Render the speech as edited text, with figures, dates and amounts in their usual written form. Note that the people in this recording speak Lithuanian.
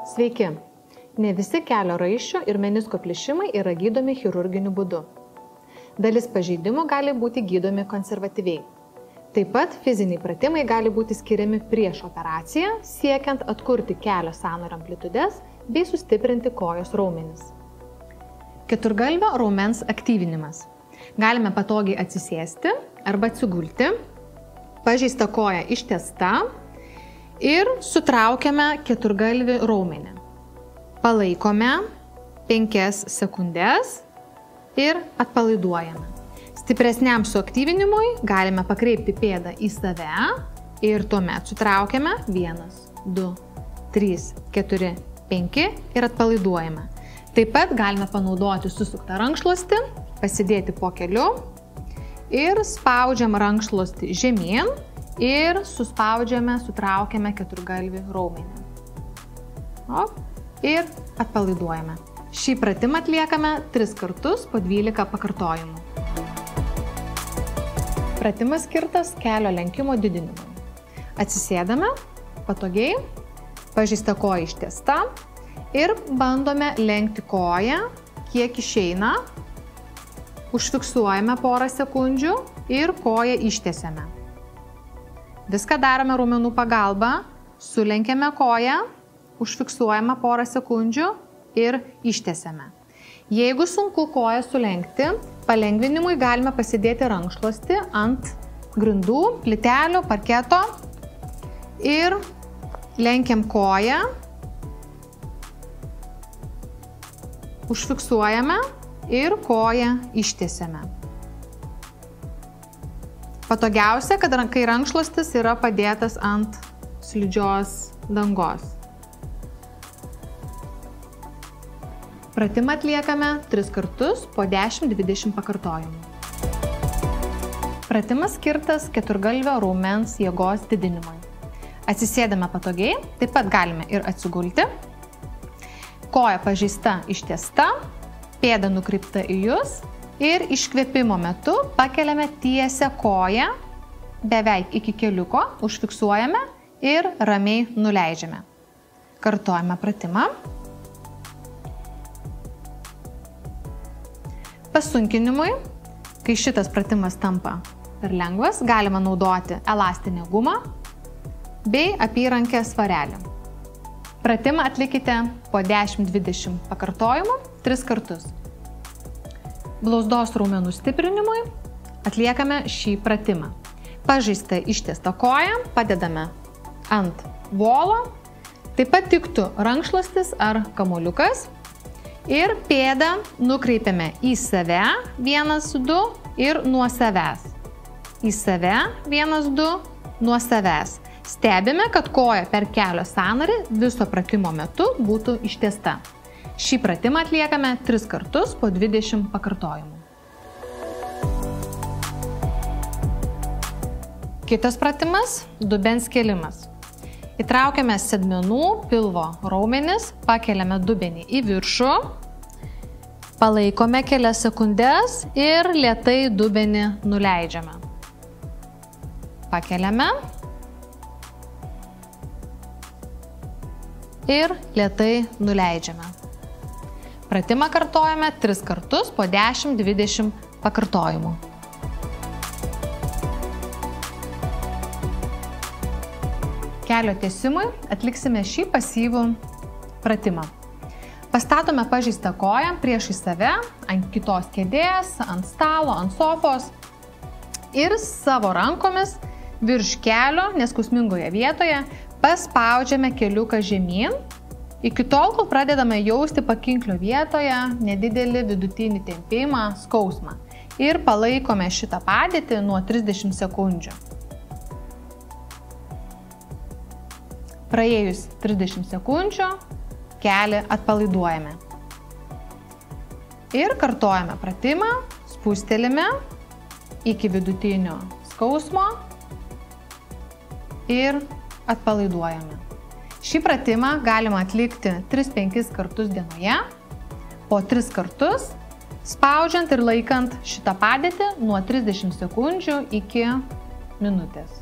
Sveiki! Ne visi kelio raiščių ir menisko plyšimai yra gydomi chirurginiu būdu. Dalis pažeidimų gali būti gydomi konservatyviai. Taip pat fiziniai pratimai gali būti skiriami prieš operaciją, siekiant atkurti kelio sąnario amplitudes bei sustiprinti kojos raumenis. Keturgalvio raumens aktyvinimas. Galime patogiai atsisėsti arba atsigulti, pažeista koja ištiesta ir sutraukiame keturgalvį raumenį. Palaikome 5 sekundės ir atpalaiduojame. Stipresniam suaktyvinimui galime pakreipti pėdą į save ir tuomet sutraukiame 1, 2, 3, 4, 5 ir atpalaiduojame. Taip pat galime panaudoti susuktą rankšluostį, pasidėti po keliu ir spaudžiam rankšluostį žemyn ir suspaudžiame, sutraukiame keturgalvį raumenį. Ir atpalaiduojame. Šį pratimą atliekame 3 kartus po 12 pakartojimų. Pratimas skirtas kelio lenkimo didinimui. Atsisėdame patogiai, pažeista koja ištiesta ir bandome lenkti koją, kiek išeina. Užfiksuojame porą sekundžių ir koją ištiesiame. Viską darome raumenų pagalba, sulenkiame koją, užfiksuojame porą sekundžių ir ištiesiame. Jeigu sunku koją sulenkti, palengvinimui galime pasidėti rankšluostį ant grindų, plytelių, parketo ir lenkiam koją, užfiksuojame ir koją ištiesiame. Patogiausia, kai rankšluostis yra padėtas ant slidžios dangos. Pratimą atliekame 3 kartus po 10-20 pakartojimų. Pratimas skirtas keturgalvio raumens jėgos didinimui. Atsisėdame patogiai, taip pat galime ir atsigulti. Koja pažeista ištiesta, pėda nukreipta į jus ir iškvėpimo metu pakeliame tiesią koją beveik iki keliuko, užfiksuojame ir ramiai nuleidžiame. Kartojame pratimą. Pasunkinimui, kai šitas pratimas tampa per lengvas, galima naudoti elastinę gumą bei apyrankę svarelį. Pratimą atlikite po 10-20 pakartojimų 3 kartus. Blauzdos raumenų stiprinimui atliekame šį pratimą. Pažeistą ištiestą koją padedame ant volo, taip pat tiktų rankšluostis ar kamuoliukas ir pėdą nukreipiame į save 1-2 ir nuo savęs. Į save 1-2 nuo savęs. Stebime, kad koja per kelio sąnarį viso pratimo metu būtų ištiesta. Šį pratimą atliekame 3 kartus po 20 pakartojimų. Kitas pratimas – dubens kėlimas. Įtraukiame sėdmenų, pilvo raumenis, pakeliame dubenį į viršų, palaikome kelias sekundės ir lėtai dubenį nuleidžiame. Pakeliame ir lėtai nuleidžiame. Pratimą kartojame 3 kartus po 10-20 pakartojimų. Kelio tiesimui atliksime šį pasyvų pratimą. Pastatome pažeistą koją priešais save, ant kitos kėdės, ant stalo, ant sofos ir savo rankomis virš kelio, neskausmingoje vietoje, paspaudžiame keliuką žemyn, iki tol, kol pradedame jausti pakinklio vietoje nedidelį vidutinį tempimą, skausmą. Ir palaikome šitą padėtį nuo 30 sekundžių. Praėjus 30 sekundžių, kelį atpalaiduojame. Ir kartojame pratimą, spustelime iki vidutinio skausmo ir atpalaiduojame. Šį pratimą galima atlikti 3-5 kartus dienoje, po 3 kartus, spaudžiant ir laikant šitą padėtį nuo 30 sekundžių iki minutės.